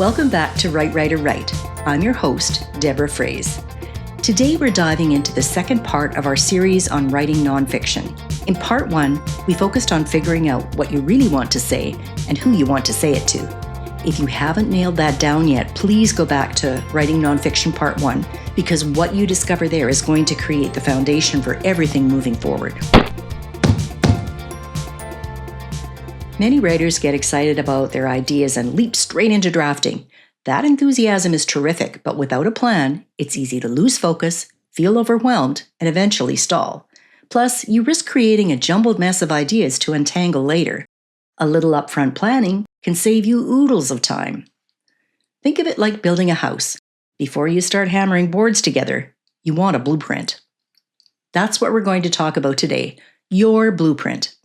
Welcome back to Write, Writer, Write. I'm your host, Deborah Froese. Today we're diving into the second part of our series on writing nonfiction. In part one, we focused on figuring out what you really want to say and who you want to say it to. If you haven't nailed that down yet, please go back to Writing Nonfiction Part 1, because what you discover there is going to create the foundation for everything moving forward. Many writers get excited about their ideas and leap straight into drafting. That enthusiasm is terrific, but without a plan, it's easy to lose focus, feel overwhelmed, and eventually stall. Plus, you risk creating a jumbled mess of ideas to untangle later. A little upfront planning can save you oodles of time. Think of it like building a house. Before you start hammering boards together, you want a blueprint. That's what we're going to talk about today, your blueprint.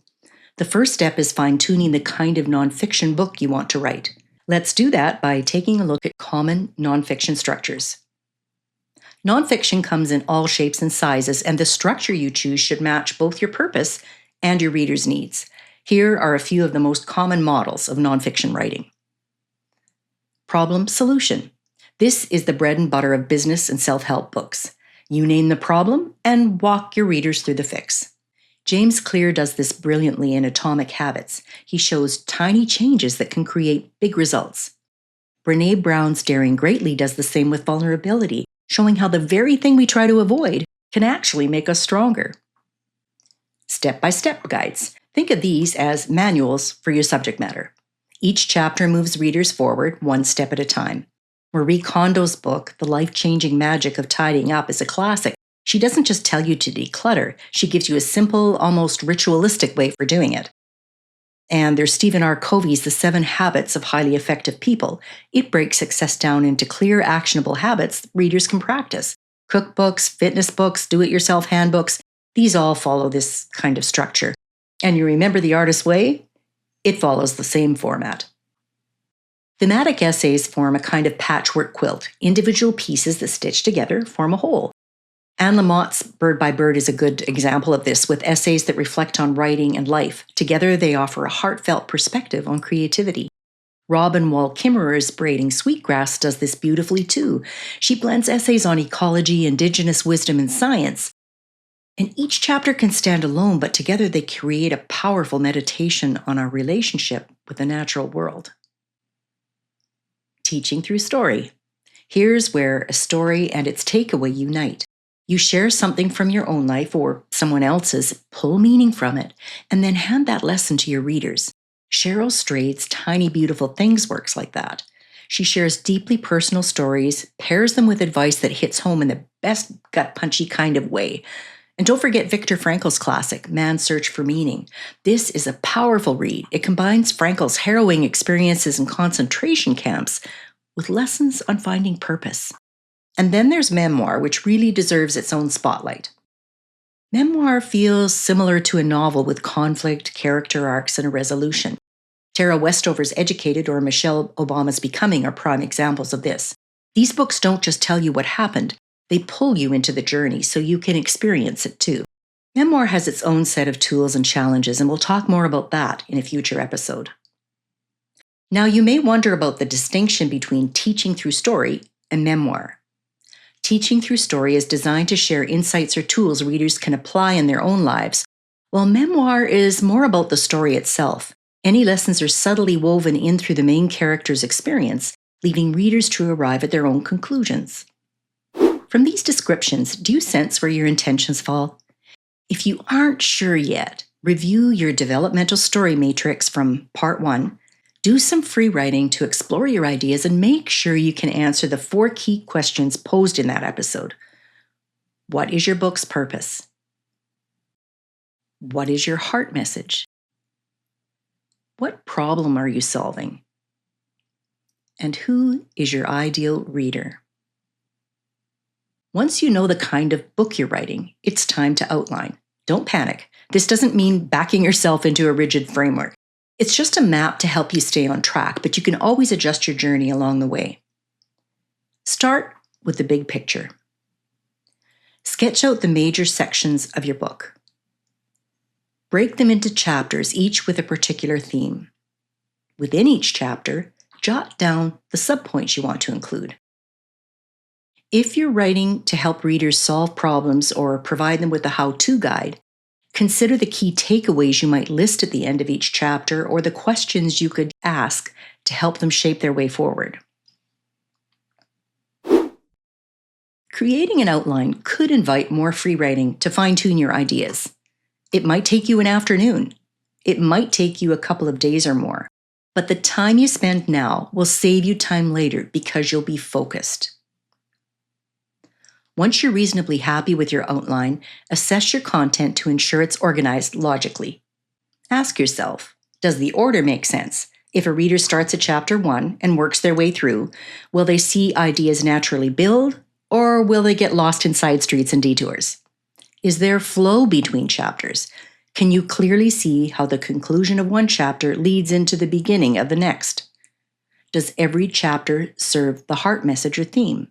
The first step is fine-tuning the kind of nonfiction book you want to write. Let's do that by taking a look at common nonfiction structures. Nonfiction comes in all shapes and sizes, and the structure you choose should match both your purpose and your reader's needs. Here are a few of the most common models of nonfiction writing. Problem solution. This is the bread and butter of business and self-help books. You name the problem and walk your readers through the fix. James Clear does this brilliantly in Atomic Habits. He shows tiny changes that can create big results. Brené Brown's Daring Greatly does the same with vulnerability, showing how the very thing we try to avoid can actually make us stronger. Step-by-step guides. Think of these as manuals for your subject matter. Each chapter moves readers forward one step at a time. Marie Kondo's book, The Life-Changing Magic of Tidying Up, is a classic. She doesn't just tell you to declutter, she gives you a simple, almost ritualistic way for doing it. And there's Stephen R. Covey's The 7 Habits of Highly Effective People. It breaks success down into clear, actionable habits readers can practice. Cookbooks, fitness books, do-it-yourself handbooks, these all follow this kind of structure. And you remember The Artist's Way? It follows the same format. Thematic essays form a kind of patchwork quilt. Individual pieces that stitch together form a whole. Anne Lamott's Bird by Bird is a good example of this, with essays that reflect on writing and life. Together, they offer a heartfelt perspective on creativity. Robin Wall Kimmerer's Braiding Sweetgrass does this beautifully too. She blends essays on ecology, indigenous wisdom, and science. And each chapter can stand alone, but together they create a powerful meditation on our relationship with the natural world. Teaching through story. Here's where a story and its takeaway unite. You share something from your own life or someone else's, pull meaning from it, and then hand that lesson to your readers. Cheryl Strayed's Tiny Beautiful Things works like that. She shares deeply personal stories, pairs them with advice that hits home in the best gut-punchy kind of way. And don't forget Viktor Frankl's classic, Man's Search for Meaning. This is a powerful read. It combines Frankl's harrowing experiences in concentration camps with lessons on finding purpose. And then there's memoir, which really deserves its own spotlight. Memoir feels similar to a novel with conflict, character arcs, and a resolution. Tara Westover's Educated or Michelle Obama's Becoming are prime examples of this. These books don't just tell you what happened, they pull you into the journey so you can experience it too. Memoir has its own set of tools and challenges, and we'll talk more about that in a future episode. Now, you may wonder about the distinction between teaching through story and memoir. Teaching through story is designed to share insights or tools readers can apply in their own lives, while memoir is more about the story itself. Any lessons are subtly woven in through the main character's experience, leaving readers to arrive at their own conclusions. From these descriptions, do you sense where your intentions fall? If you aren't sure yet, review your developmental story matrix from Part 1. Do some free writing to explore your ideas and make sure you can answer the 4 key questions posed in that episode. What is your book's purpose? What is your heart message? What problem are you solving? And who is your ideal reader? Once you know the kind of book you're writing, it's time to outline. Don't panic. This doesn't mean backing yourself into a rigid framework. It's just a map to help you stay on track, but you can always adjust your journey along the way. Start with the big picture. Sketch out the major sections of your book. Break them into chapters, each with a particular theme. Within each chapter, jot down the subpoints you want to include. If you're writing to help readers solve problems or provide them with a how-to guide, consider the key takeaways you might list at the end of each chapter or the questions you could ask to help them shape their way forward. Creating an outline could invite more free writing to fine-tune your ideas. It might take you an afternoon. It might take you a couple of days or more. But the time you spend now will save you time later because you'll be focused. Once you're reasonably happy with your outline, assess your content to ensure it's organized logically. Ask yourself, does the order make sense? If a reader starts at chapter 1 and works their way through, will they see ideas naturally build, or will they get lost in side streets and detours? Is there flow between chapters? Can you clearly see how the conclusion of one chapter leads into the beginning of the next? Does every chapter serve the heart message or theme?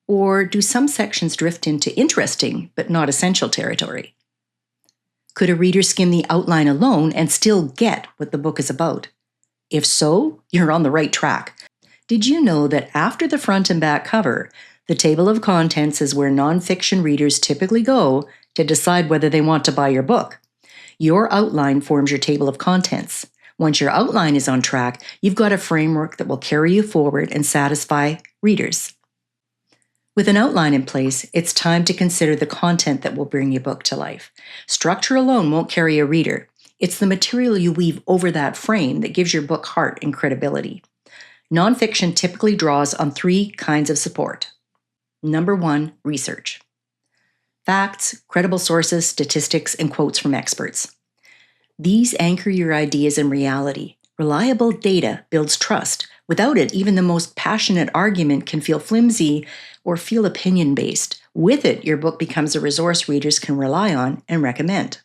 Or do some sections drift into interesting but not essential territory? Could a reader skim the outline alone and still get what the book is about? If so, you're on the right track. Did you know that after the front and back cover, the table of contents is where nonfiction readers typically go to decide whether they want to buy your book? Your outline forms your table of contents. Once your outline is on track, you've got a framework that will carry you forward and satisfy readers. With an outline in place, it's time to consider the content that will bring your book to life. Structure alone won't carry a reader. It's the material you weave over that frame that gives your book heart and credibility. Nonfiction typically draws on 3 kinds of support. Number 1, research. Facts, credible sources, statistics, and quotes from experts. These anchor your ideas in reality. Reliable data builds trust. Without it, even the most passionate argument can feel flimsy or feel opinion-based. With it, your book becomes a resource readers can rely on and recommend.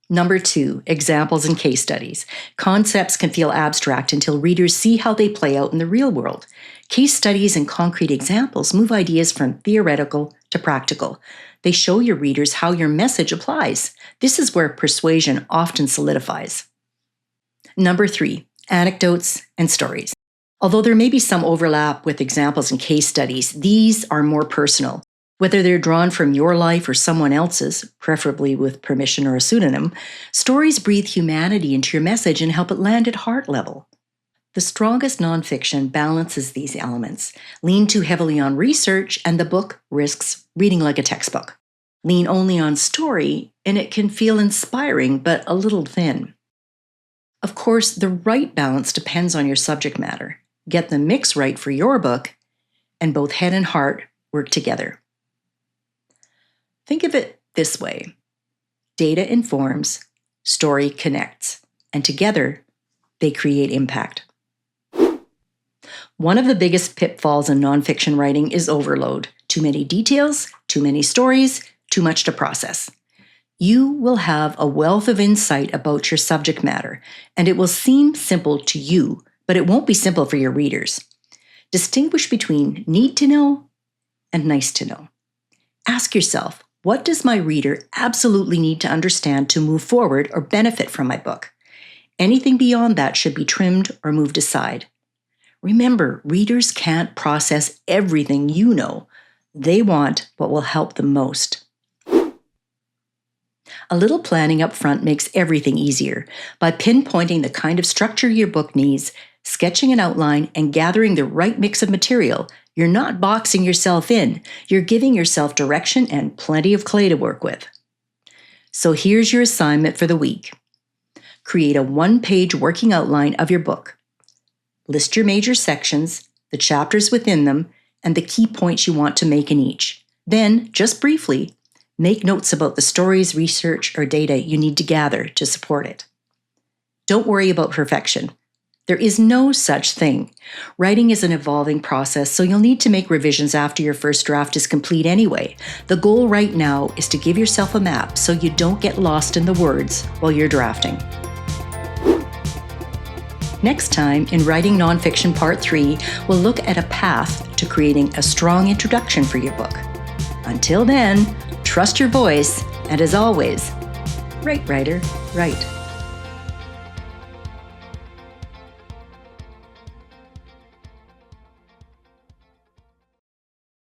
Number 2, examples and case studies. Concepts can feel abstract until readers see how they play out in the real world. Case studies and concrete examples move ideas from theoretical to practical. They show your readers how your message applies. This is where persuasion often solidifies. Number 3, anecdotes and stories. Although there may be some overlap with examples and case studies, these are more personal. Whether they're drawn from your life or someone else's, preferably with permission or a pseudonym, stories breathe humanity into your message and help it land at heart level. The strongest nonfiction balances these elements. Lean too heavily on research, and the book risks reading like a textbook. Lean only on story, and it can feel inspiring but a little thin. Of course, the right balance depends on your subject matter. Get the mix right for your book, and both head and heart work together. Think of it this way. Data informs, story connects, and together they create impact. One of the biggest pitfalls in nonfiction writing is overload. Too many details, too many stories, too much to process. You will have a wealth of insight about your subject matter, and it will seem simple to you, but it won't be simple for your readers. Distinguish between need to know and nice to know. Ask yourself, what does my reader absolutely need to understand to move forward or benefit from my book? Anything beyond that should be trimmed or moved aside. Remember, readers can't process everything you know. They want what will help them most. A little planning up front makes everything easier. By pinpointing the kind of structure your book needs, sketching an outline, and gathering the right mix of material, you're not boxing yourself in. You're giving yourself direction and plenty of clay to work with. So here's your assignment for the week. Create a 1-page working outline of your book. List your major sections, the chapters within them, and the key points you want to make in each. Then, just briefly, make notes about the stories, research, or data you need to gather to support it. Don't worry about perfection. There is no such thing. Writing is an evolving process, so you'll need to make revisions after your first draft is complete anyway. The goal right now is to give yourself a map so you don't get lost in the words while you're drafting. Next time, in Writing Nonfiction Part 3, we'll look at a path to creating a strong introduction for your book. Until then, trust your voice, and as always, write, writer, write.